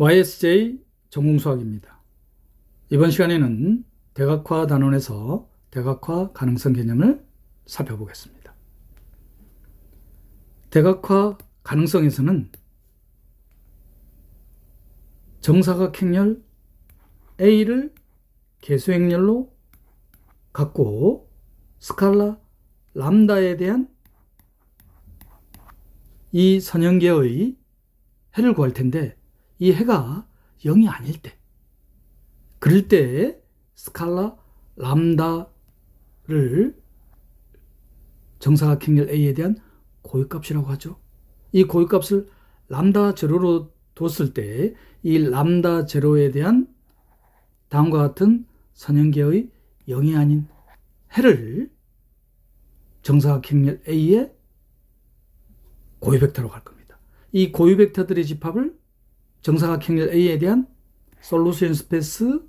YSJ 전공수학입니다. 이번 시간에는 대각화 단원에서 대각화 가능성 개념을 살펴보겠습니다. 대각화 가능성에서는 정사각행렬 A를 개수행렬로 갖고 스칼라 람다에 대한 이 선형계의 해를 구할 텐데, 이 해가 0이 아닐 때, 그럴 때 스칼라 람다를 정사각행렬 A에 대한 고유값이라고 하죠. 이 고유값을 람다 제로로 뒀을 때 이 람다 제로에 대한 다음과 같은 선형계의 0이 아닌 해를 정사각행렬 A의 고유벡터라고 할 겁니다. 이 고유벡터들의 집합을 정사각행렬 A에 대한 솔루션 스페이스,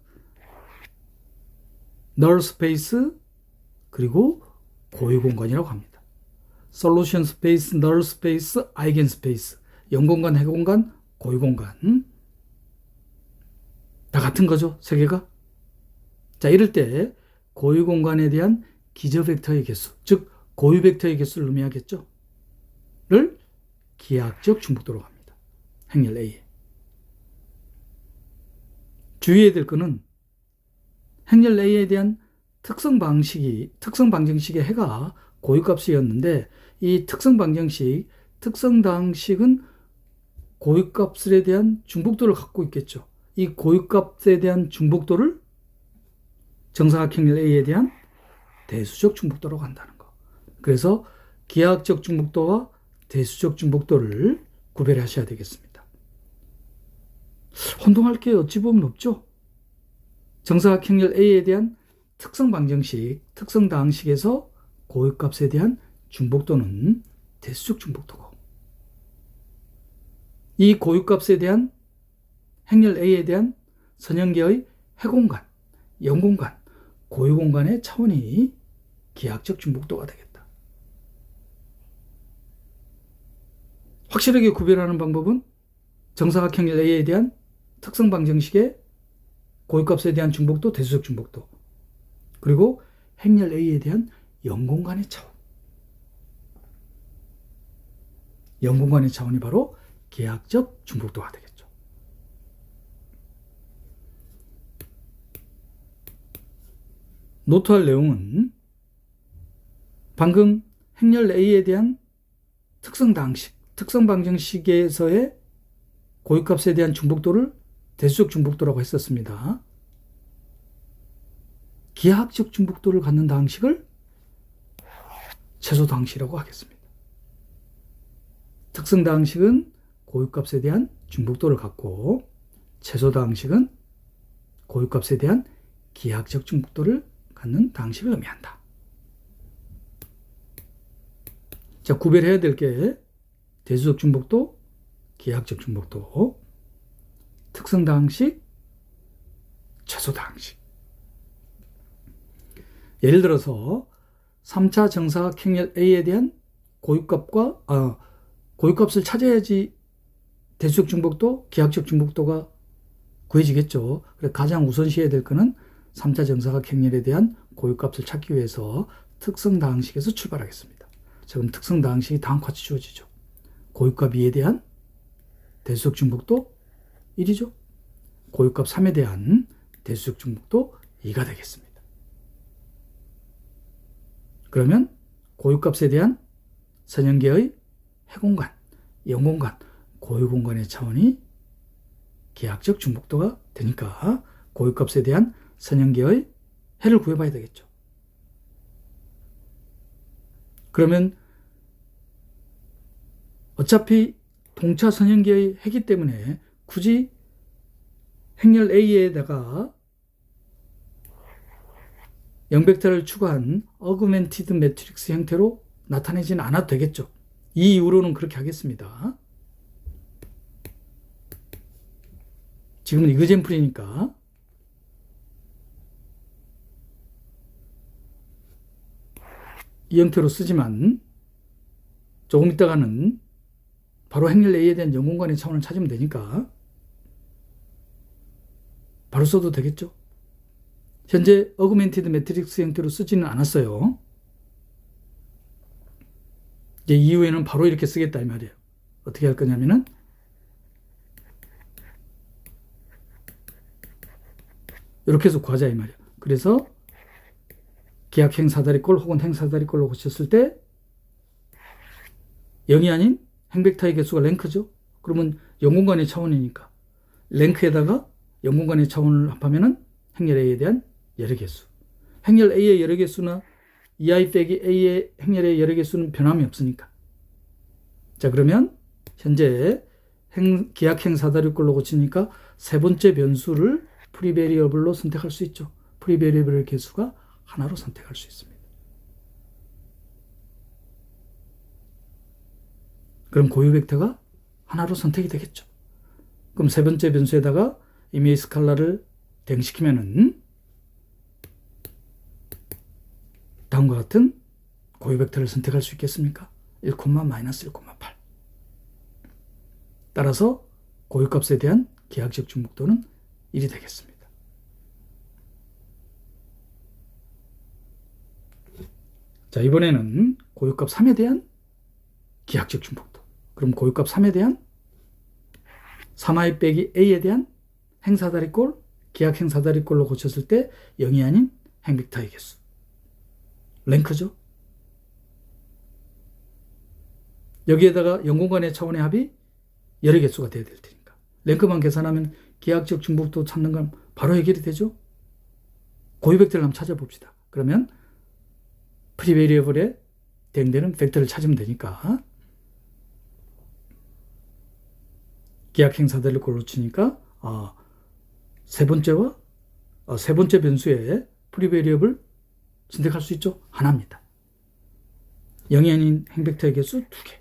널 스페이스, 그리고 고유공간이라고 합니다. 솔루션 스페이스, 널 스페이스, 아이겐 스페이스, 영공간, 해공간, 고유공간 다 같은 거죠, 세 개가. 자, 이럴 때 고유공간에 대한 기저벡터의 개수, 즉 고유벡터의 개수를 의미하겠죠. 를 기하학적 중복도라고 합니다. 행렬 A에. 주의해야 될 것은 행렬 A에 대한 특성 방정식의 해가 고유값이었는데, 이 특성 방정식은 고유값에 대한 중복도를 갖고 있겠죠. 이 고유값에 대한 중복도를 정사각행렬 A에 대한 대수적 중복도라고 한다는 거. 그래서 기하학적 중복도와 대수적 중복도를 구별하셔야 되겠습니다. 혼동할 게 어찌 보면 없죠. 정사각행렬 A에 대한 특성 방정식에서 고유값에 대한 중복도는 대수적 중복도고, 이 고유값에 대한 행렬 A에 대한 선형계의 해공간, 영공간, 고유공간의 차원이 기하학적 중복도가 되겠다. 확실하게 구별하는 방법은 정사각행렬 A에 대한 특성 방정식의 고유값에 대한 중복도, 대수적 중복도, 그리고 행렬 A에 대한 영공간의 차원. 영공간의 차원이 바로 기하학적 중복도가 되겠죠. 노트할 내용은 방금 행렬 A에 대한 특성 방정식에서의 고유값에 대한 중복도를 대수적 중복도라고 했었습니다. 기하학적 중복도를 갖는 다항식을 최소 다항식이라고 하겠습니다. 특성 다항식은 고유값에 대한 중복도를 갖고, 최소 다항식은 고유값에 대한 기하학적 중복도를 갖는 다항식을 의미한다. 자, 구별해야 될 게 대수적 중복도, 기하학적 중복도, 특성 다항식, 최소 다항식. 예를 들어서 3차 정사각행렬 A에 대한 고유값을 찾아야지 대수적 중복도, 기하학적 중복도가 구해지겠죠. 그래서 가장 우선시해야 될 것은 3차 정사각행렬에 대한 고유값을 찾기 위해서 특성 다항식에서 출발하겠습니다. 지금 특성 다항식이 다음과 같이 주어지죠. 고유값 2에 대한 대수적 중복도 1이죠. 고유값 3에 대한 대수적 중복도 2가 되겠습니다. 그러면 고유값에 대한 선형계의 해공간, 영공간, 고유공간의 차원이 기하학적 중복도가 되니까 고유값에 대한 선형계의 해를 구해봐야 되겠죠. 그러면 어차피 동차 선형계의 해기 때문에 굳이 행렬 A에다가 영벡터를 추가한 어그멘티드 매트릭스 형태로 나타내지는 않아도 되겠죠. 이 이후로는 그렇게 하겠습니다. 지금은 이그젠플이니까 이 형태로 쓰지만, 조금 있다가는 바로 행렬 A에 대한 영공간의 차원을 찾으면 되니까 바로 써도 되겠죠. 현재 어그멘티드 매트릭스 형태로 쓰지는 않았어요. 이제 이후에는 바로 이렇게 쓰겠다 이 말이에요. 어떻게 할 거냐면은 이렇게 해서 구하자 이 말이에요. 그래서 기하 행사다리꼴 혹은 행사다리꼴로 고쳤을 때 0이 아닌 행벡터의 개수가 랭크죠. 그러면 영공간의 차원이니까 랭크에다가 영공간의 차원을 합하면은 행렬 A에 대한 열의 개수. 행렬 A의 열의 개수나 2i 빼기 A의 행렬의 열의 개수는 변함이 없으니까. 자, 그러면 현재 기하 행사다리꼴로 고치니까 세 번째 변수를 프리베리어블로 선택할 수 있죠. 프리베리어블의 개수가 하나로 선택할 수 있습니다. 그럼 고유 벡터가 하나로 선택이 되겠죠. 그럼 세 번째 변수에다가 이메이 스칼라를 대응시키면은 다음과 같은 고유 벡터를 선택할 수 있겠습니까? 1, 마이너스 1,8. 따라서 고유값에 대한 기하학적 중복도는 1이 되겠습니다. 자, 이번에는 고유값 3에 대한 기하학적 중복도. 그럼 고유값 3에 대한 3i 빼기 a에 대한 행사다리꼴, 기하 행사다리꼴로 고쳤을 때 0이 아닌 행벡터의 개수. 랭크죠. 여기에다가 영공간의 차원의 합이 열의 개수가 돼야 될 테니까. 랭크만 계산하면 기하학적 중복도 찾는 건 바로 해결이 되죠. 고유 벡터를 한번 찾아봅시다. 그러면 프리베리어블에 대응되는 벡터를 찾으면 되니까 기하 행사다리꼴로 치니까 세 번째 변수에 프리베리어블 선택할 수 있죠. 하나입니다. 0이 아닌 행벡터의 개수 2개.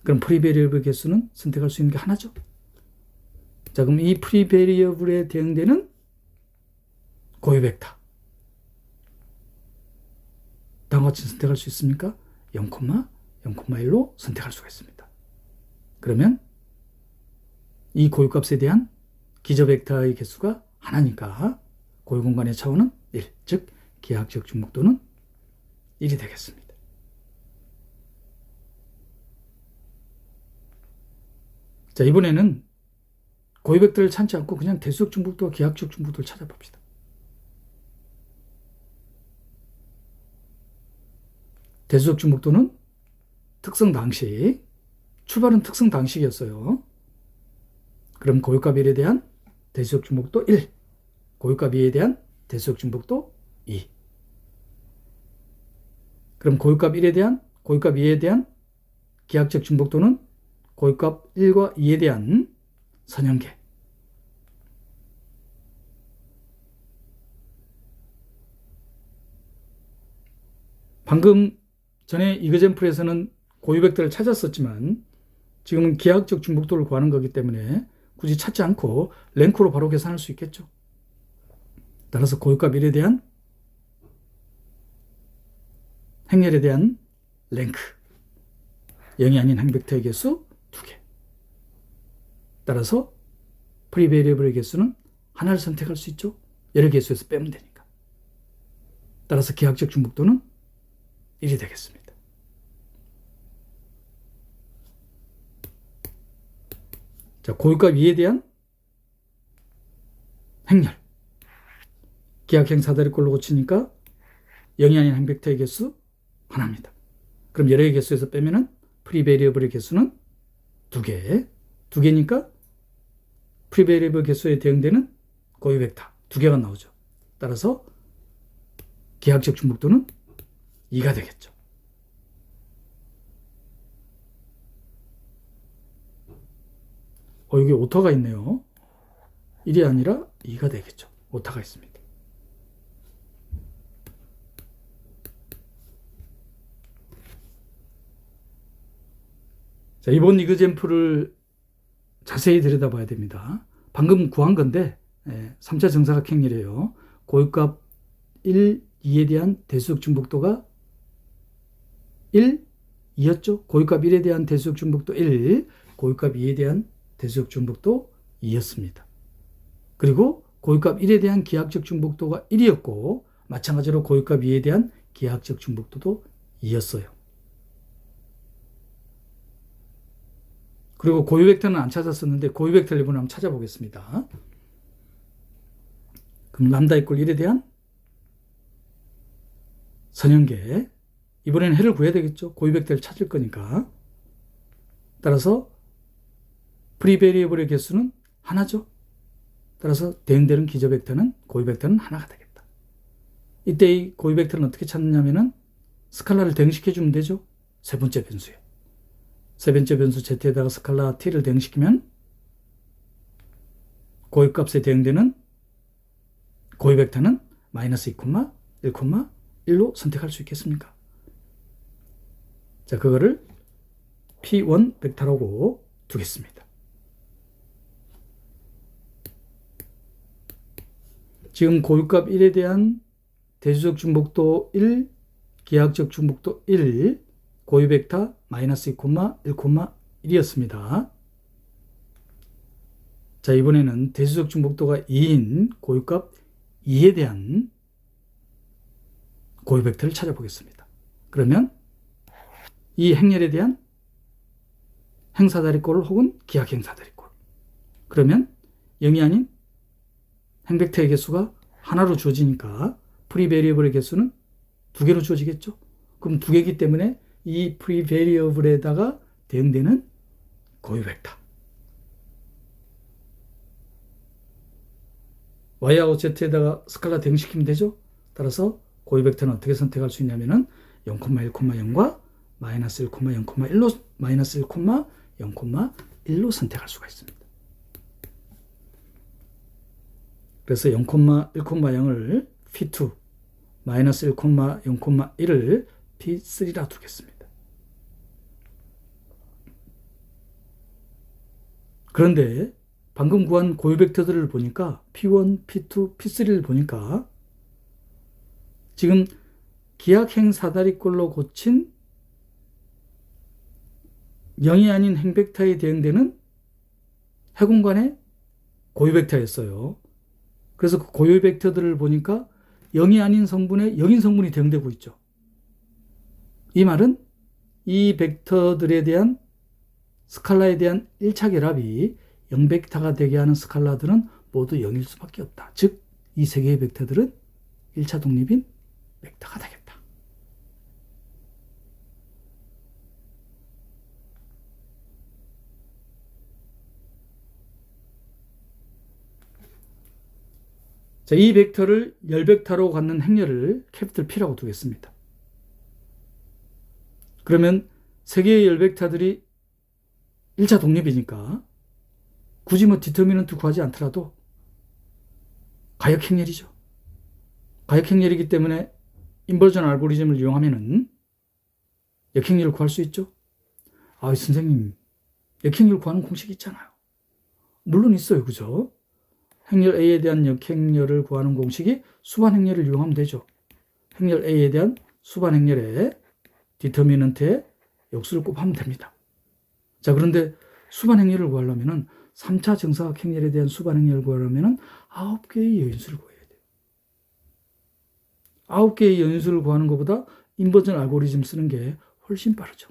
그럼 프리베리어블 개수는 선택할 수 있는 게 하나죠. 자, 그럼 이 프리베리어블에 대응되는 고유 벡터 다음과 같이 선택할 수 있습니까? 0, 0,1로 선택할 수가 있습니다. 그러면 이 고유값에 대한 기저 벡터의 개수가 하나니까 고유 공간의 차원은 1, 즉 기하학적 중복도는 1이 되겠습니다. 자, 이번에는 고유 벡터를 찾지 않고 그냥 대수적 중복도와 기하학적 중복도를 찾아봅시다. 대수적 중복도는 특성 당식, 출발은 특성 당식이었어요. 그럼 고유값 1에 대한 대수적 중복도 1, 고유값 2에 대한 대수적 중복도 2. 그럼 고유값 2에 대한 기하학적 중복도는 고유값 1과 2에 대한 선형계. 방금 전에 이그젠플에서는 고유 벡터를 찾았었지만 지금은 기하학적 중복도를 구하는 거기 때문에 굳이 찾지 않고 랭크로 바로 계산할 수 있겠죠. 따라서 고유값 1에 대한 행렬에 대한 랭크 0이 아닌 행벡터의 개수 2개. 따라서 프리베리어블의 개수는 하나를 선택할 수 있죠. 열의 개수에서 빼면 되니까. 따라서 기하학적 중복도는 1이 되겠습니다. 자, 고유값 2에 대한 행렬 기하 행사다리꼴로 고치니까 0이 아닌 행벡터의 개수 하나입니다. 그럼 열의 개수에서 빼면은 프리베리어블의 개수는 2개. 2개니까 프리베리어블 개수에 대응되는 고유 벡터 2개가 나오죠. 따라서 기하학적 중복도는 2가 되겠죠. 여기 오타가 있네요. 1이 아니라 2가 되겠죠. 오타가 있습니다. 자, 이번 이그젠플을 자세히 들여다봐야 됩니다. 방금 구한 건데 3차 정사각 행렬이에요. 고유값 1, 2에 대한 대수적 중복도가 1, 2였죠. 고유값 1에 대한 대수적 중복도 1, 고유값 2에 대한 대수적 중복도 2였습니다. 그리고 고유값 1에 대한 기하학적 중복도가 1이었고 마찬가지로 고유값 2에 대한 기하학적 중복도도 2였어요. 그리고 고유 벡터는 안 찾았었는데 고유 벡터를 이번에 한번 찾아보겠습니다. 그럼 람다 이꼴 1에 대한 선형계, 이번에는 해를 구해야 되겠죠. 고유 벡터를 찾을 거니까. 따라서 프리 베리어블의 개수는 하나죠. 따라서 대응되는 기저 벡터는 고유 벡터는 하나가 되겠다. 이때 이 고유 벡터는 어떻게 찾느냐면은 스칼라를 대응시켜주면 되죠. 세 번째 변수에. 세 번째 변수 z에다가 스칼라 t를 대응시키면 고유값에 대응되는 고유 벡터는 마이너스 2, 1, 1로 선택할 수 있겠습니까? 자, 그거를 P1 벡터라고 두겠습니다. 지금 고유값 1에 대한 대수적 중복도 1, 기하학적 중복도 1, 고유 벡터 마이너스 2, 1, 1이었습니다. 자, 이번에는 대수적 중복도가 2인 고유값 2에 대한 고유 벡터를 찾아보겠습니다. 그러면 이 행렬에 대한 행사다리꼴 혹은 기하학 행사다리꼴. 그러면 0이 아닌 행벡터의 개수가 하나로 주어지니까 프리 베리어블의 개수는 2개로 주어지겠죠. 그럼 2개이기 때문에 이 프리 베리어블에다가 대응되는 고유 벡터 y하고 z에다가 스칼라 대응시키면 되죠. 따라서 고유 벡터는 어떻게 선택할 수 있냐면은 0,1,0과 마이너스 1,0,1로 마이너스 1,0,1로 선택할 수가 있습니다. 그래서 0,1,0을 P2, 마이너스 1,0,1을 P3라 두겠습니다. 그런데 방금 구한 고유 벡터들을 보니까 P1, P2, P3를 보니까 지금 기하학행 사다리꼴로 고친 0이 아닌 행벡터에 대응되는 해공간의 고유 벡터였어요. 그래서 그 고유 벡터들을 보니까 0이 아닌 성분에 0인 성분이 대응되고 있죠. 이 말은 이 벡터들에 대한 스칼라에 대한 1차 결합이 0벡터가 되게 하는 스칼라들은 모두 0일 수밖에 없다. 즉, 이 세 개의 벡터들은 1차 독립인 벡터가 되겠다. 자, 이 벡터를 열벡터로 갖는 행렬을 캐피털 P라고 두겠습니다. 그러면 세 개의 열벡터들이 1차 독립이니까 굳이 디터미넌트 구하지 않더라도 가역 행렬이죠. 가역 행렬이기 때문에 인버전 알고리즘을 이용하면은 역행렬을 구할 수 있죠. 아, 선생님, 역행렬 구하는 공식이 있잖아요. 물론 있어요. 그죠? 행렬 A에 대한 역행렬을 구하는 공식이 수반 행렬을 이용하면 되죠. 행렬 A에 대한 수반 행렬의 디터미넌트에 역수를 곱하면 됩니다. 자, 그런데 수반 행렬을 구하려면은 3차 정사각 행렬에 대한 수반 행렬을 구하려면은 9개의 여인수를 구해야 돼요. 9개의 여인수를 구하는 것보다 인버전 알고리즘 쓰는 게 훨씬 빠르죠.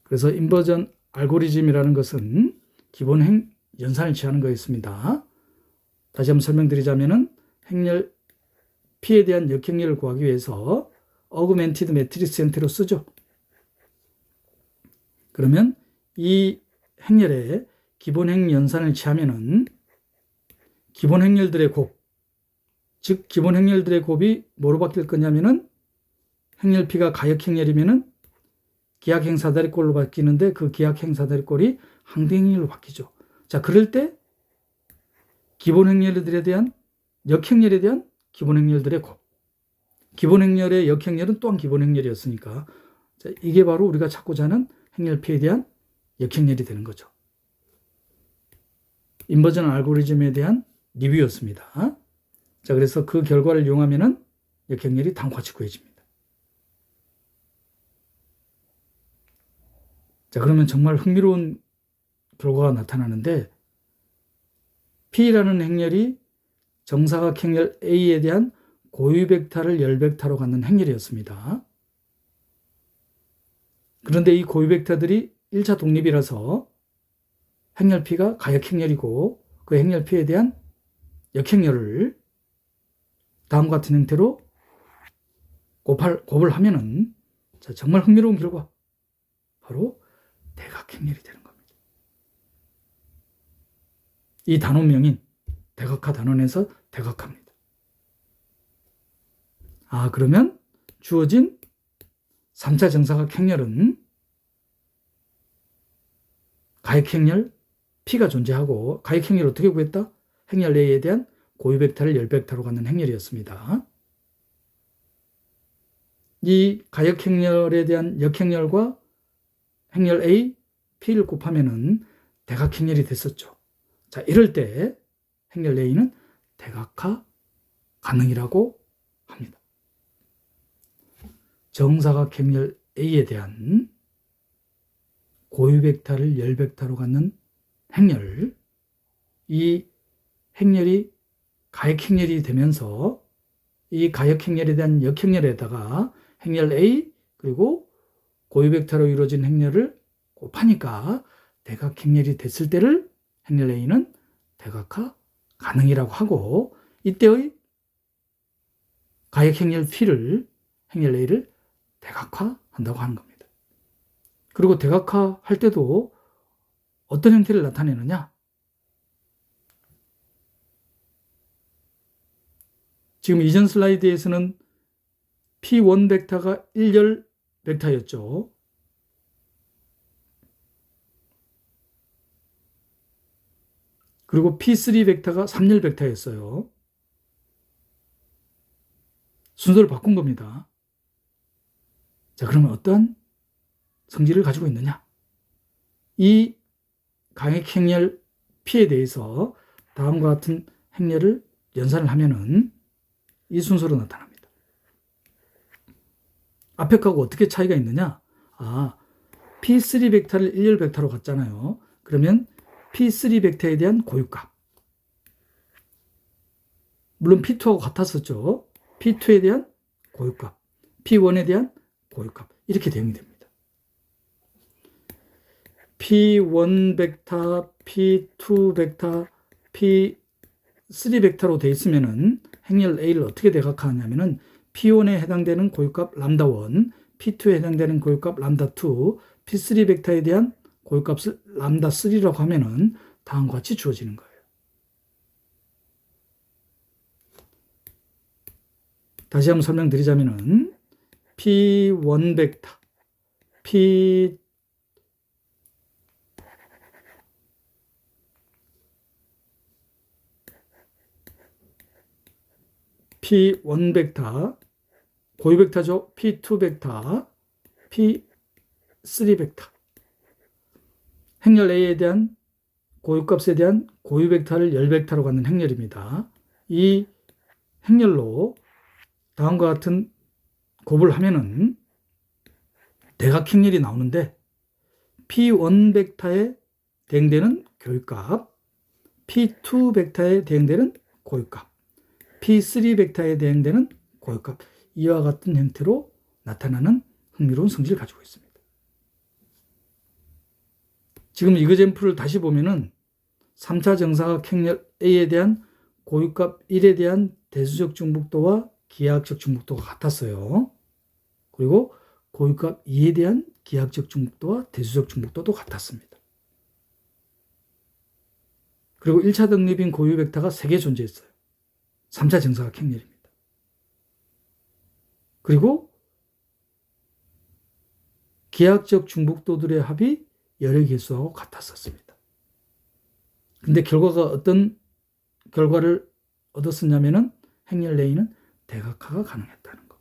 그래서 인버전 알고리즘이라는 것은 기본 연산을 취하는 거였습니다. 다시 한번 설명드리자면은 행렬 P에 대한 역행렬을 구하기 위해서 어그멘티드 매트리스 형태로 쓰죠. 그러면 이 행렬에 기본행 연산을 취하면은 기본행렬들의 곱, 즉 기본행렬들의 곱이 뭐로 바뀔 거냐면은 행렬 P가 가역행렬이면은 기하학행사다리꼴로 바뀌는데 그 기하학행사다리꼴이 항등행렬로 바뀌죠. 자, 그럴 때 기본행렬들에 대한 역행렬에 대한 기본행렬들의 곱, 기본행렬의 역행렬은 또한 기본행렬이었으니까 자, 이게 바로 우리가 찾고자 하는 행렬 P에 대한 역행렬이 되는 거죠. 인버전 알고리즘에 대한 리뷰였습니다. 자, 그래서 그 결과를 이용하면은 역행렬이 단과치 구해집니다. 자, 그러면 정말 흥미로운 결과가 나타나는데 P라는 행렬이 정사각 행렬 A에 대한 고유 벡터를 열 벡터로 갖는 행렬이었습니다. 그런데 이 고유 벡터들이 1차 독립이라서 행렬 P가 가역 행렬이고 그 행렬 P에 대한 역행렬을 다음과 같은 형태로 곱을 하면은 정말 흥미로운 결과, 바로 대각행렬이 되는 겁니다. 이 단원명인 대각화 단원에서 대각화입니다. 그러면 주어진 3차 정사각 행렬은 가역행렬 P가 존재하고, 가역행렬을 어떻게 구했다? 행렬 A에 대한 고유 벡터를 열 벡터로 갖는 행렬이었습니다. 이 가역행렬에 대한 역행렬과 행렬 A, P를 곱하면은 대각행렬이 됐었죠. 자, 이럴 때 행렬 A는 대각화 가능이라고 합니다. 정사각 행렬 A에 대한 고유 벡터를 열 벡터로 갖는 행렬, 이 행렬이 가역행렬이 되면서 이 가역행렬에 대한 역행렬에다가 행렬 A 그리고 고유 벡터로 이루어진 행렬을 곱하니까 대각행렬이 됐을 때를 행렬 A는 대각화 가능이라고 하고, 이때의 가역행렬 P를, 행렬 A를 대각화한다고 하는 겁니다. 그리고 대각화할 때도 어떤 형태를 나타내느냐? 지금 이전 슬라이드에서는 P1 벡터가 1열 벡터였죠. 그리고 P3 벡터가 3열 벡터였어요. 순서를 바꾼 겁니다. 자, 그러면 어떠한 성질을 가지고 있느냐? 이 가역행렬 P에 대해서 다음과 같은 행렬을 연산을 하면은 이 순서로 나타납니다. 앞에 거하고 어떻게 차이가 있느냐? P3 벡터를 1열 벡터로 갔잖아요. 그러면 P3 벡터에 대한 고유값, 물론 P2하고 같았었죠. P2에 대한 고유값, P1에 대한 고유값, 이렇게 대응이 됩니다. P1 벡터, P2 벡터, P3 벡터로 되어 있으면은 행렬 A를 어떻게 대각화하냐면은 P1에 해당되는 고유값 람다1, P2에 해당되는 고유값 람다2, P3 벡터에 대한 고유값을 람다3라고 하면은 다음과 같이 주어지는 거예요. 다시 한번 설명드리자면은 P1 벡터, P1 벡터, 고유 벡터죠. P2 벡터, P3 벡터. 행렬 A에 대한 고유값에 대한 고유 벡터를 열 벡터로 갖는 행렬입니다. 이 행렬로 다음과 같은 곱을 하면은 대각행렬이 나오는데, P1 벡터에 대응되는 교유값, P2 벡터에 대응되는 고유값, P3 벡터에 대응되는 고유값, 이와 같은 형태로 나타나는 흥미로운 성질을 가지고 있습니다. 지금 이그젬플을 다시 보면은 3차 정사각 행렬 A에 대한 고유값 1에 대한 대수적 중복도와 기하학적 중복도가 같았어요. 그리고 고유값 2에 대한 기하학적 중복도와 대수적 중복도도 같았습니다. 그리고 1차 독립인 고유 벡터가 3개 존재했어요. 3차 정사각 행렬입니다. 그리고 기하학적 중복도들의 합이 여러 개수하고 같았었습니다. 근데 결과가 어떤 결과를 얻었었냐면은 행렬 A는 대각화가 가능했다는 거.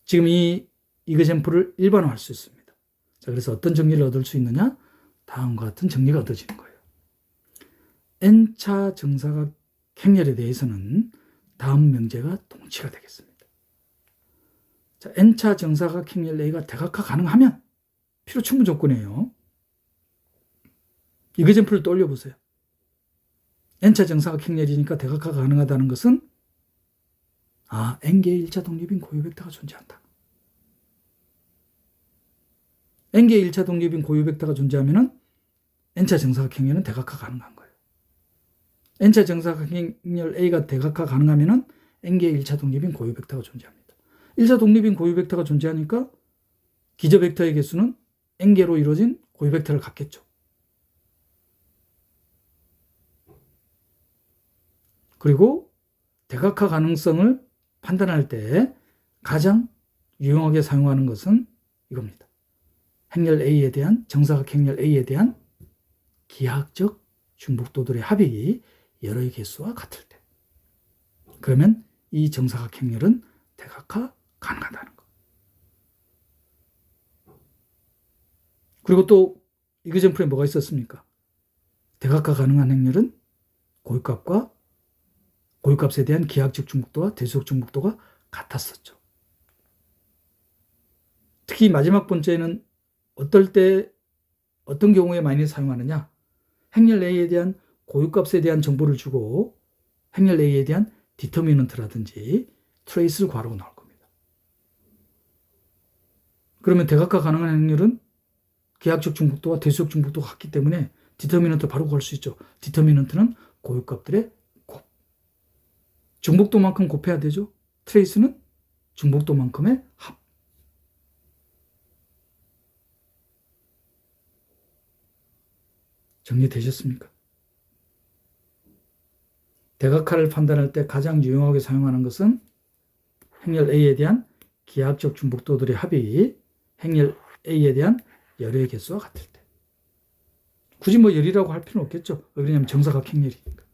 지금 이 이그젬플을 일반화할 수 있습니다. 자, 그래서 어떤 정리를 얻을 수 있느냐? 다음과 같은 정리가 얻어지는 거예요. N차 정사각 행렬에 대해서는 다음 명제가 동치가 되겠습니다. 자, N차 정사각 행렬 A가 대각화 가능하면 필요 충분 조건이에요. 이그젠플을 떠올려보세요. n차 정사각 행렬이니까 대각화가 가능하다는 것은 n개의 1차 독립인 고유 벡터가 존재한다. n개의 1차 독립인 고유 벡터가 존재하면 n차 정사각 행렬은 대각화 가능한 거예요. n차 정사각 행렬 A가 대각화 가능하면 n개의 1차 독립인 고유 벡터가 존재합니다. 1차 독립인 고유 벡터가 존재하니까 기저 벡터의 개수는 n개로 이루어진 고유 벡터를 갖겠죠. 그리고 대각화 가능성을 판단할 때 가장 유용하게 사용하는 것은 이겁니다. 행렬 A에 대한 정사각 행렬 A에 대한 기하학적 중복도들의 합이 여러의 개수와 같을 때, 그러면 이 정사각 행렬은 대각화 가능하다는 것. 그리고 또 이그젠플에 뭐가 있었습니까? 대각화 가능한 행렬은 고유값에 대한 기하학적 중복도와 대수적 중복도가 같았었죠. 특히 마지막 번째는 어떤 경우에 많이 사용하느냐? 행렬 A에 대한 고유값에 대한 정보를 주고 행렬 A에 대한 디터미넌트라든지 트레이스를 괄호로 나올 겁니다. 그러면 대각화 가능한 행렬은 기하학적 중복도와 대수적 중복도가 같기 때문에 디터미넌트 바로 구할 수 있죠. 디터미넌트는 고유값들의 곱. 중복도만큼 곱해야 되죠. 트레이스는 중복도만큼의 합. 정리되셨습니까? 대각화를 판단할 때 가장 유용하게 사용하는 것은 행렬 A에 대한 기하학적 중복도들의 합이 행렬 A에 대한 열의 개수와 같을 때. 굳이 열이라고 할 필요는 없겠죠. 왜냐하면 정사각 행렬이니까.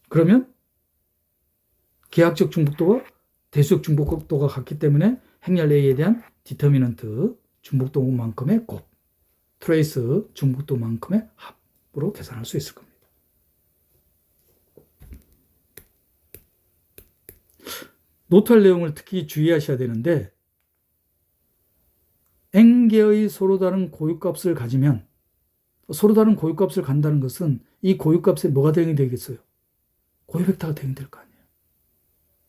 그러면 기하학적 중복도와 대수적 중복도가 같기 때문에 행렬 A에 대한 디터미넌트 중복도만큼의 곱, 트레이스 중복도만큼의 합으로 계산할 수 있을 겁니다. 노트할 내용을 특히 주의하셔야 되는데, n개의 서로 다른 고유값을 가지면, 서로 다른 고유값을 간다는 것은 이 고유값에 뭐가 대응이 되겠어요? 고유 벡터가 대응이 될 거 아니에요.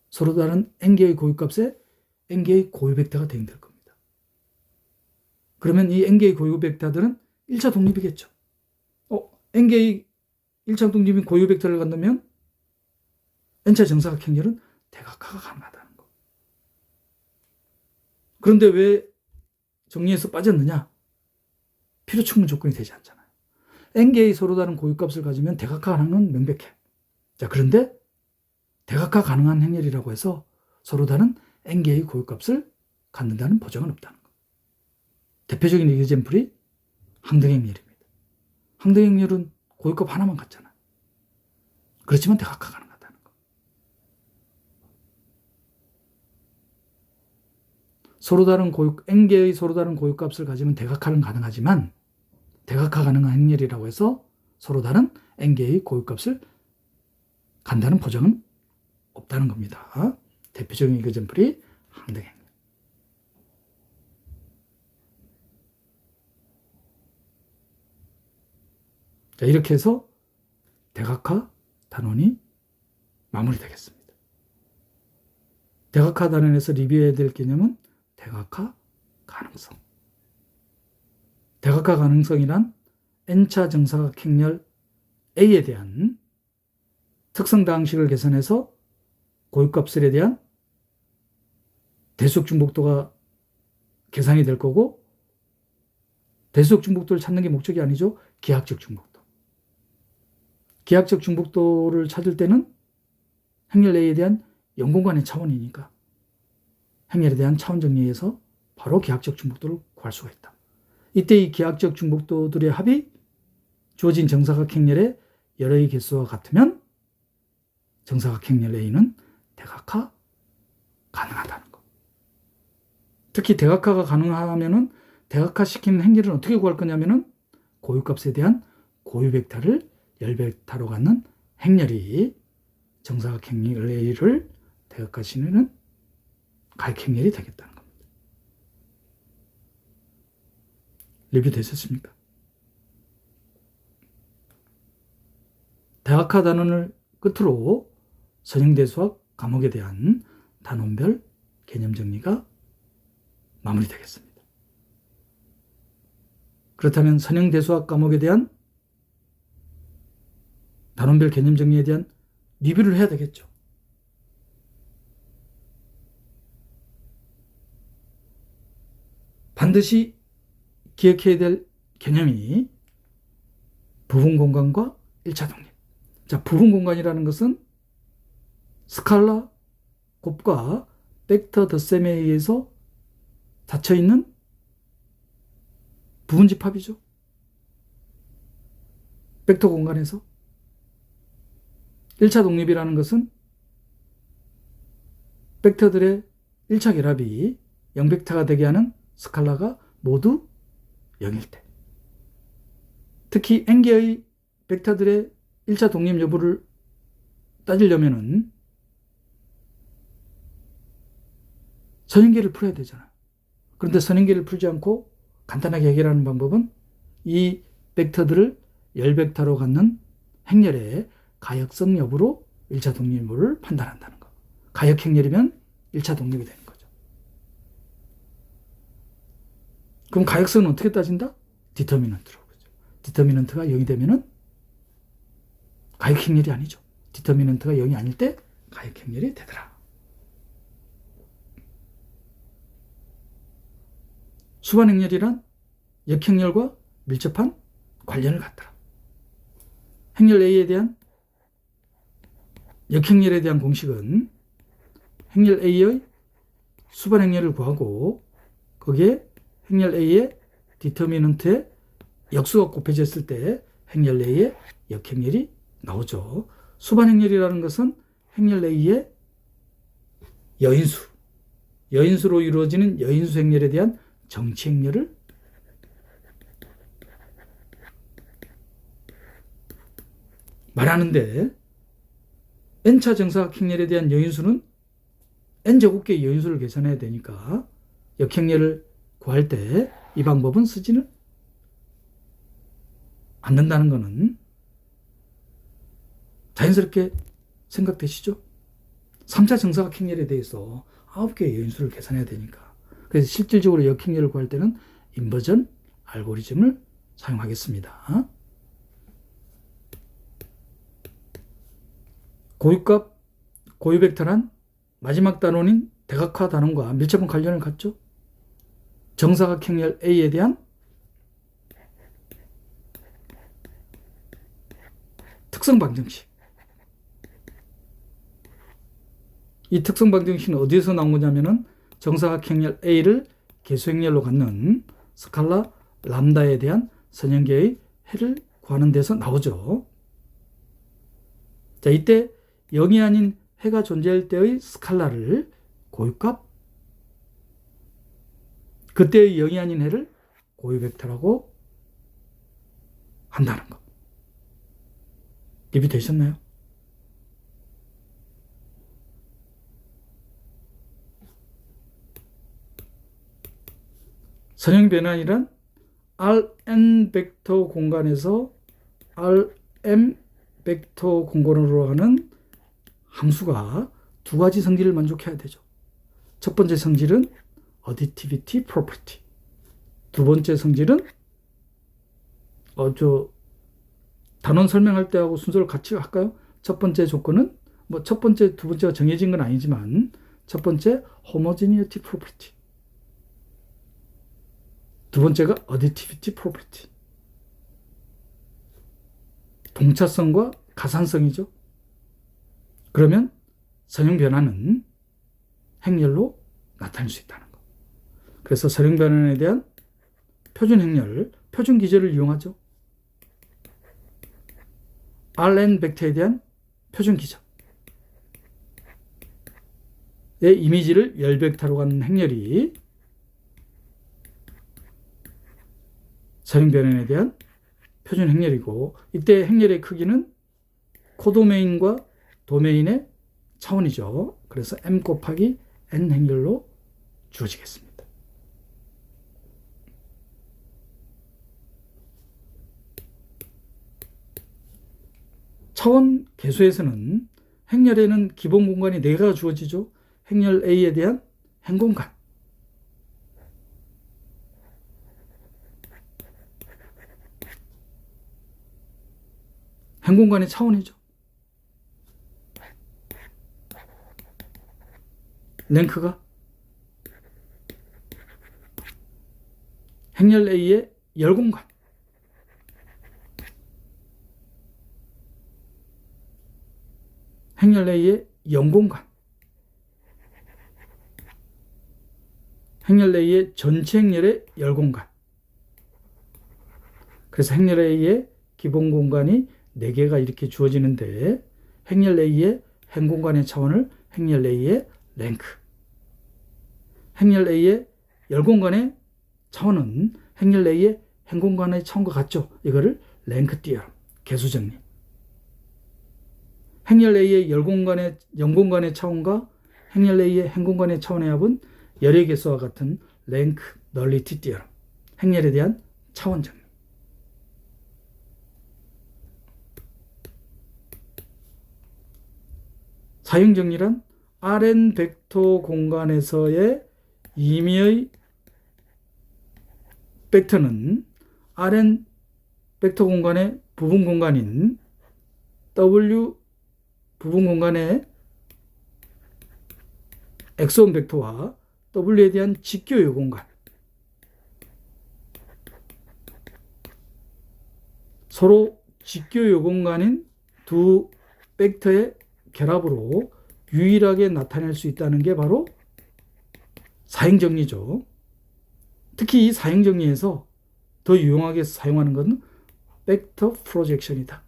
서로 다른 n개의 고유값에 n개의 고유 벡터가 대응이 될 겁니다. 그러면 이 n개의 고유 벡터들은 1차 독립이겠죠. n개의 1차 독립인 고유 벡터를 갖는다면 n차 정사각 행렬은 대각화가 가능하다는 거. 그런데 왜 정리해서 빠졌느냐? 필요 충분 조건이 되지 않잖아요. n개의 서로 다른 고유값을 가지면 대각화 가능은 명백해. 자, 그런데 대각화 가능한 행렬이라고 해서 서로 다른 n개의 고유값을 갖는다는 보장은 없다는 거. 대표적인 이그젠플이 항등행렬입니다. 항등행렬은 고유값 하나만 갖잖아요. 그렇지만 대각화 가능하다는 거. n개의 서로 다른 고유값을 가지면 대각화는 가능하지만 대각화 가능한 행렬이라고 해서 서로 다른 n개의 고유값을 간다는 보장은 없다는 겁니다. 대표적인 이그젠플이 항등행렬. 자, 이렇게 해서 대각화 단원이 마무리되겠습니다. 대각화 단원에서 리뷰해야 될 개념은 대각화 가능성. 대각화 가능성이란 n차 정사각 행렬 A에 대한 특성 다항식을 계산해서 고유값들에 대한 대수적 중복도가 계산이 될 거고, 대수적 중복도를 찾는 게 목적이 아니죠. 기하학적 중복도. 기하학적 중복도를 찾을 때는 행렬 A에 대한 연공간의 차원이니까 행렬에 대한 차원 정리에서 바로 기하학적 중복도를 구할 수가 있다. 이때 이 기하학적 중복도들의 합이 주어진 정사각 행렬의 열의 개수와 같으면 정사각 행렬 A는 대각화 가능하다는 것. 특히 대각화가 가능하면은 대각화시키는 행렬은 어떻게 구할 거냐면은 고유값에 대한 고유 벡터를 열 벡터로 갖는 행렬이 정사각 행렬 A를 대각화시키는 가액행렬이 되겠다는 겁니다. 리뷰 되셨습니까? 대학화 단원을 끝으로 선형대수학 과목에 대한 단원별 개념 정리가 마무리되겠습니다. 그렇다면 선형대수학 과목에 대한 단원별 개념 정리에 대한 리뷰를 해야 되겠죠. 반드시 기억해야 될 개념이 부분 공간과 1차 독립. 자, 부분 공간이라는 것은 스칼라, 곱과 벡터 덧셈에 의해서 닫혀있는 부분 집합이죠. 벡터 공간에서. 1차 독립이라는 것은 벡터들의 1차 결합이 0벡터가 되게 하는 스칼라가 모두 0일 때. 특히 n개의 벡터들의 1차 독립 여부를 따지려면은 선형계를 풀어야 되잖아요. 그런데 선형계를 풀지 않고 간단하게 해결하는 방법은 이 벡터들을 열벡터로 갖는 행렬의 가역성 여부로 1차 독립 여부를 판단한다는 거. 가역행렬이면 1차 독립이 되는 거죠. 그럼 가역성은 어떻게 따진다? 디터미넌트로. 디터미넌트가 0이 되면은 가역행렬이 아니죠. 디터미넌트가 0이 아닐 때 가역행렬이 되더라. 수반행렬이란 역행렬과 밀접한 관련을 갖더라. 행렬 A에 대한 역행렬에 대한 공식은 행렬 A의 수반행렬을 구하고 거기에 행렬 A의 디터미넌트에 역수가 곱해졌을 때 행렬 A의 역행렬이 나오죠. 수반행렬이라는 것은 행렬 A의 여인수로 이루어지는 여인수 행렬에 대한 정치 행렬을 말하는데 n차 정사각 행렬에 대한 여인수는 n제곱계의 여인수를 계산해야 되니까 역행렬을 구할 때 이 방법은 쓰지는 않는다는 것은 자연스럽게 생각되시죠? 3차 정사각 행렬에 대해서 9개의 여인수를 계산해야 되니까. 그래서 실질적으로 역행렬을 구할 때는 인버전 알고리즘을 사용하겠습니다. 고유값, 고유벡터란 마지막 단원인 대각화 단원과 밀접한 관련을 갖죠. 정사각 행렬 A에 대한 특성 방정식. 이 특성 방정식은 어디에서 나온 거냐면은 정사각 행렬 A를 개수 행렬로 갖는 스칼라 람다에 대한 선형계의 해를 구하는 데서 나오죠. 자, 이때 0이 아닌 해가 존재할 때의 스칼라를 고유값, 그때의 0이 아닌 해를 고유벡터라고 한다는 것. 리뷰 되셨나요? 선형 변환이란 Rn 벡터 공간에서 Rm 벡터 공간으로 하는 함수가 두 가지 성질을 만족해야 되죠. 첫 번째 성질은 additivity property. 두 번째 성질은 단원 설명할 때하고 순서를 같이 할까요? 첫 번째 조건은 첫 번째, 두 번째가 정해진 건 아니지만 첫 번째 homogeneity property. 두 번째가 additivity property. 동차성과 가산성이죠. 그러면 선형 변화는 행렬로 나타낼 수 있다는 거. 그래서 선형 변환에 대한 표준 행렬, 표준 기제를 이용하죠. Rn 벡터에 대한 표준 기저. 의 이미지를 열 벡터로 갖는 행렬이 선형 변환에 대한 표준 행렬이고, 이때 행렬의 크기는 코도메인과 도메인의 차원이죠. 그래서 m 곱하기 n 행렬로 주어지겠습니다. 차원 계수에서는 행렬에는 기본 공간이 4개가 주어지죠. 행렬 A에 대한 행공간, 행공간의 차원이죠. 랭크가 행렬 A의 열공간, 행렬 A의 영공간, 행렬 A의 전체 행렬의 열공간. 그래서 행렬 A의 기본 공간이 4개가 이렇게 주어지는데 행렬 A의 행공간의 차원을 행렬 A의 랭크, 행렬 A의 열공간의 차원은 행렬 A의 행공간의 차원과 같죠. 이거를 랭크 띠어럼, 개수정리. 행렬 A의 열공간의 영공간의 차원과 행렬 A의 행공간의 차원의 합은 열의 개수와 같은 랭크 널리티 띠어럼, 행렬에 대한 차원 정리. 사용 정리란 Rn 벡터 공간에서의 임의의 벡터는 Rn 벡터 공간의 부분 공간인 W 부분 공간의 X1 벡터와 W에 대한 직교의 공간, 서로 직교의 공간인 두 벡터의 결합으로 유일하게 나타낼 수 있다는 게 바로 사행정리죠. 특히 이 사행정리에서 더 유용하게 사용하는 것은 벡터 프로젝션이다.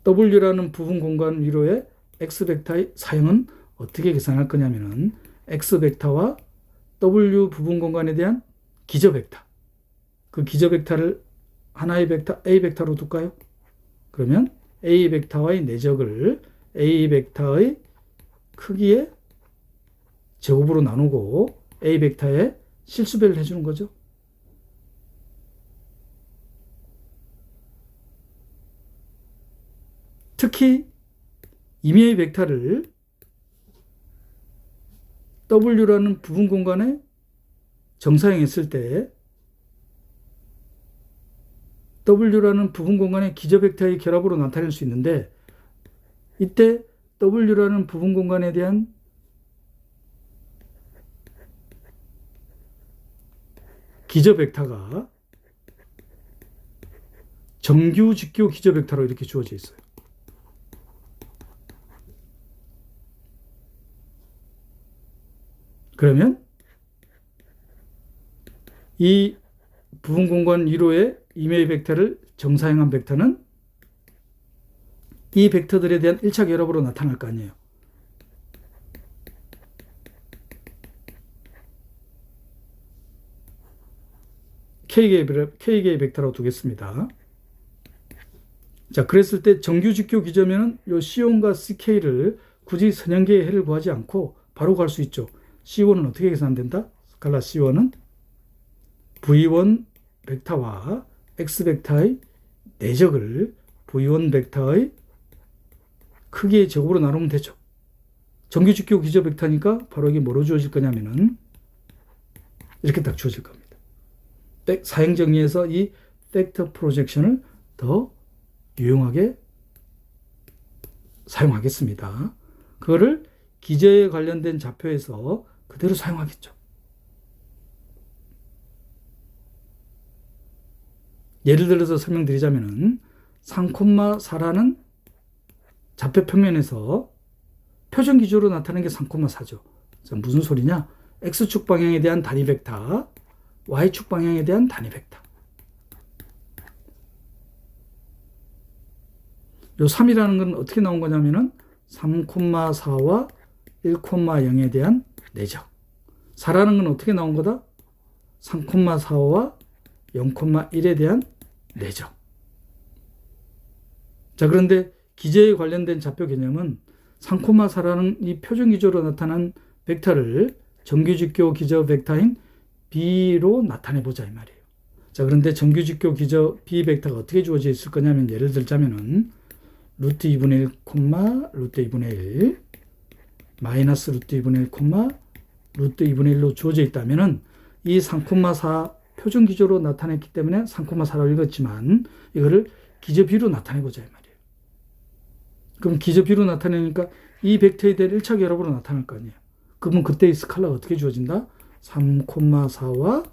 W라는 부분 공간 위로의 X벡터의 사용은 어떻게 계산할 거냐면은 X벡터와 W 부분 공간에 대한 기저벡터, 그 기저벡터를 하나의 벡터 A벡터로 둘까요? 그러면 A벡터의 내적을 A벡터의 크기의 제곱으로 나누고 A벡터의 실수배를 해주는 거죠. 특히 임의의 벡터를 W라는 부분 공간에 정사형했을 때 W라는 부분 공간의 기저벡터의 결합으로 나타낼 수 있는데, 이때 W라는 부분 공간에 대한 기저벡터가 정규 직교 기저벡터로 이렇게 주어져 있어요. 그러면 이 부분 공간 위로의 임의 벡터를 정사형한 벡터는 이 벡터들에 대한 1차 결합으로 나타날 거 아니에요. K개의 벡터라고 두겠습니다. 자, 그랬을 때 정규 직교 기저면은 요 C1과 CK를 굳이 선형계의 해를 구하지 않고 바로 갈 수 있죠. C1은 어떻게 계산된다? 스칼라 C1은 V1 벡터와 X 벡터의 내적을 V1 벡터의 크기의 제곱으로 나누면 되죠. 정규 직교 기저 벡터니까 바로 이게 뭐로 주어질 거냐면은 이렇게 딱 주어질 겁니다. 사행 정리에서 이 벡터 프로젝션을 더 유용하게 사용하겠습니다. 그거를 기저에 관련된 좌표에서 그대로 사용하겠죠. 예를 들어서 설명드리자면은 3,4라는 좌표 평면에서 표준 기조로 나타나는 게 3,4죠. 무슨 소리냐? X축 방향에 대한 단위 벡터, Y축 방향에 대한 단위 벡터. 요 3이라는 건 어떻게 나온 거냐면은 3,4와 1,0에 대한 내적. 4라는 건 어떻게 나온 거다? 3,4와 0,1에 대한 내적. 자, 그런데 기저에 관련된 좌표 개념은 3,4라는 이 표준 기조로 나타난 벡터를 정규직교 기저 벡터인 B로 나타내보자 이 말이에요. 자, 그런데 정규직교 기저 B 벡터가 어떻게 주어져 있을 거냐면, 예를 들자면은 루트 2분의 1, 루트 2분의 1 마이너스 루트 2분의 1, 루트 2분의 1로 주어져 있다면은 이 3,4 표준 기조로 나타냈기 때문에 3,4라고 읽었지만, 이거를 기저 B로 나타내보자 이 말이에요. 그럼 기저 B로 나타내니까 이 벡터에 대한 1차 결합으로 나타날 거 아니에요. 그러면 그때 이 스칼라가 어떻게 주어진다? 3,4와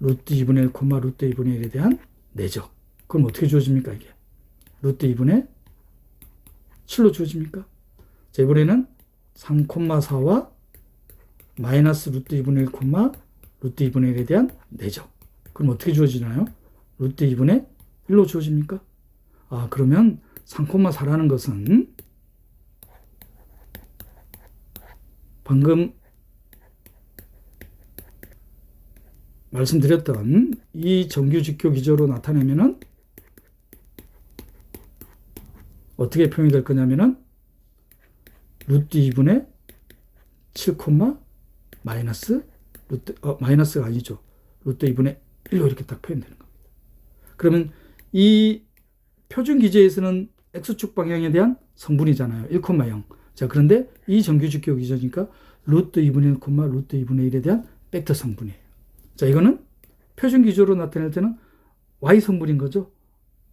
루트 2분의 1, 루트 2분의 1에 대한 내적. 그럼 어떻게 주어집니까 이게? 루트 2분의 7로 주어집니까? 자, 이번에는 3,4와 마이너스 루트 2분의 1, 루트 2분의 1에 대한 내적. 그럼 어떻게 주어지나요? 루트 2분의 1로 주어집니까? 아, 그러면 3,4라는 것은 방금 말씀드렸던 이 정규직교 기조로 나타내면은 어떻게 표현이 될 거냐면은 루트 2분의 7, 마이너스 마이너스가 아니죠. 루트 2분의 1로 이렇게 딱 표현되는 겁니다. 그러면 이 표준 기제에서는 x축 방향에 대한 성분이잖아요. 1,0. 자, 그런데 이 정규직교 기조니까 루트 2분의 1, 루트 2분의 1에 대한 벡터 성분이에요. 자, 이거는 표준 기조로 나타낼 때는 y 성분인 거죠.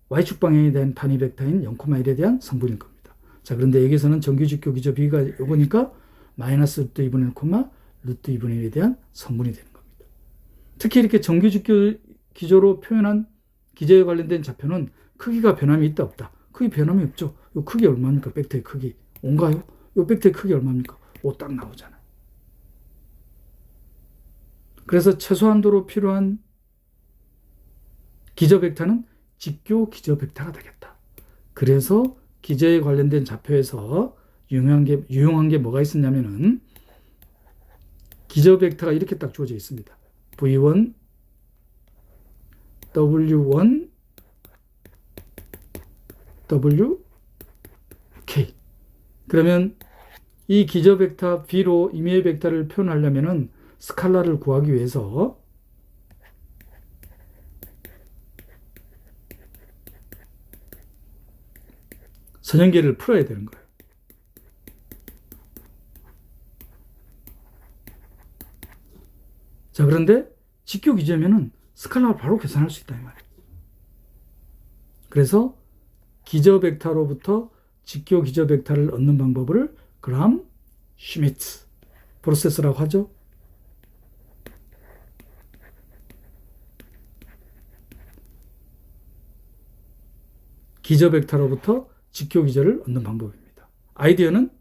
y축 방향에 대한 단위 벡터인 0,1에 대한 성분일 겁니다. 자, 그런데 여기서는 정규직교 기조 B가 요거니까 마이너스 루트 2분의 1, 루트 2분의 1에 대한 성분이 되는 겁니다. 특히 이렇게 정규직교 기조로 표현한 기제에 관련된 좌표는 크기가 변함이 있다 없다? 크기 변함이 없죠. 요 크기 얼마입니까? 벡터의 크기 5인가요? 요 벡터의 크기 얼마입니까? 5 딱 나오잖아요. 그래서 최소한도로 필요한 기저 벡터는 직교 기저 벡터가 되겠다. 그래서 기저에 관련된 좌표에서 유용한 게 뭐가 있었냐면은 기저 벡터가 이렇게 딱 주어져 있습니다. V1, W1, WK. 그러면 이 기저 벡터 B로 임의의 벡터를 표현하려면은 스칼라를 구하기 위해서 선형계를 풀어야 되는 거예요. 자, 그런데 직교 기저면은 스칼라를 바로 계산할 수 있다 이 말이에요. 그래서 기저 벡터로부터 직교 기저 벡터를 얻는 방법을 그람 슈미트 프로세스라고 하죠. 기저 벡터로부터 직교 기저를 얻는 방법입니다. 아이디어는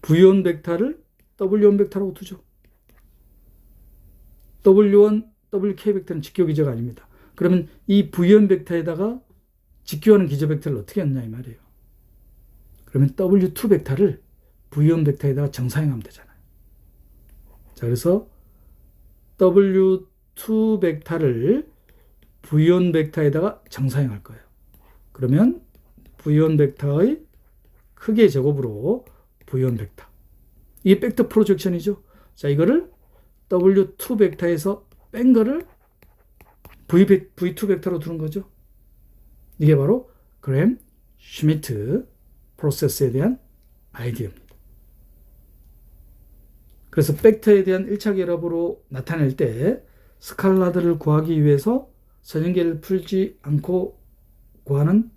V1 벡터를 W1 벡터라고 두죠. W1, WK 벡터는 직교 기저가 아닙니다. 그러면 이 V1 벡터에다가 직교하는 기저 벡터를 어떻게 했냐 이 말이에요. 그러면 W2 벡터를 V1 벡터에다가 정사행하면 되잖아요. 자, 그래서 W2 벡터를 V1 벡터에다가 정사행할 거예요. 그러면 V1 벡터의 크기의 제곱으로 V1 벡터. 이게 벡터 프로젝션이죠. 자, 이거를 W2 벡터에서 뺀 거를 V2 벡터로 두는 거죠. 이게 바로 그램 슈미트 프로세스에 대한 아이디어입니다. 그래서 벡터에 대한 1차 결합으로 나타낼 때 스칼라들을 구하기 위해서 선형계를 풀지 않고 구하는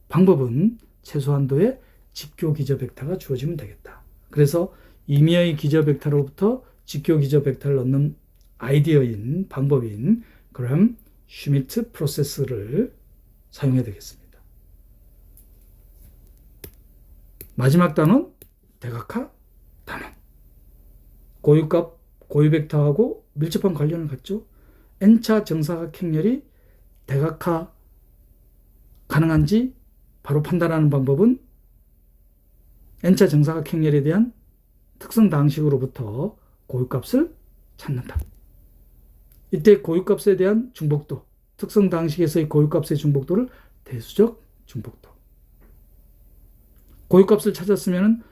방법은 최소한도의 직교 기저 벡터가 주어지면 되겠다. 그래서 임의의 기저 벡터로부터 직교 기저 벡터를 얻는 아이디어인 방법인 그램 슈미트 프로세스를 사용해야 되겠습니다. 마지막 단원 대각화 단원. 고유값 고유 벡터하고 밀접한 관련을 갖죠. n차 정사각 행렬이 대각화 가능한지 바로 판단하는 방법은 n차 정사각 행렬에 대한 특성 다항식으로부터 고유값을 찾는다. 이때 고유값에 대한 중복도, 특성 다항식에서의 고유값의 중복도를 대수적 중복도. 고유값을 찾았으면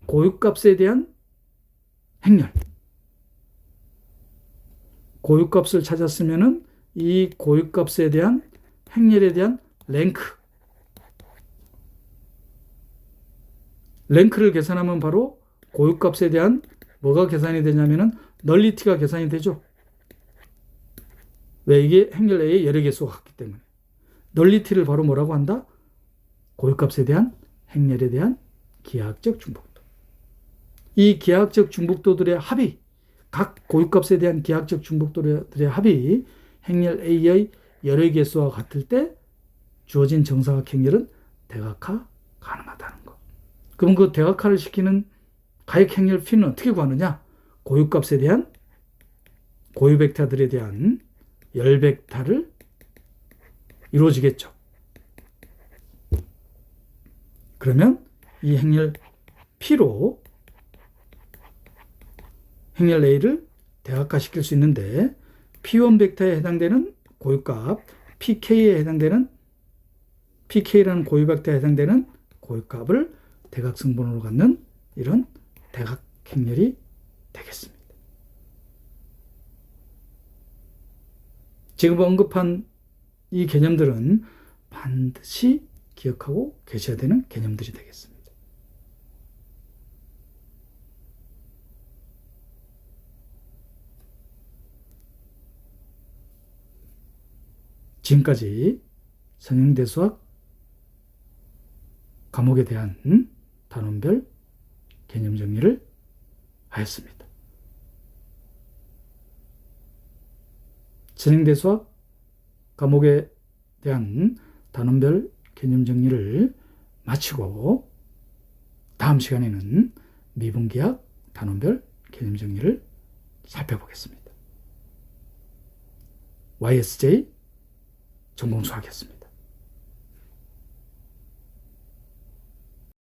고유값에 대한 행렬. 고유값을 찾았으면은 이 고유값에 대한 행렬에 대한 랭크를 계산하면 바로 고유값에 대한 뭐가 계산이 되냐면은 널리티가 계산이 되죠. 왜? 이게 행렬 A의 여러 개수가 같기 때문에. 널리티를 바로 뭐라고 한다? 고유값에 대한 행렬에 대한 기하학적 중복도. 이 기하학적 중복도들의 합이, 각 고유값에 대한 기하학적 중복도들의 합이 행렬 A의 여러 개수와 같을 때 주어진 정사각 행렬은 대각화 가능하다는 것. 그럼 그 대각화를 시키는 가역 행렬 P는 어떻게 구하느냐? 고유값에 대한 고유 벡터들에 대한 열 벡터를 이루어지겠죠. 그러면 이 행렬 P로 행렬 A를 대각화시킬 수 있는데 P1 벡터에 해당되는 고유값, PK에 해당되는 PK라는 고유 벡터에 해당되는 고유값을 대각성분으로 갖는 이런 대각 행렬이 되겠습니다. 지금 언급한 이 개념들은 반드시 기억하고 계셔야 되는 개념들이 되겠습니다. 지금까지 선형대수학 과목에 대한 단원별 개념 정리를 하였습니다. 선형대수학 과목에 대한 단원별 개념 정리를 마치고 다음 시간에는 미분기하 단원별 개념 정리를 살펴보겠습니다. YSJ 전공수학이었습니다.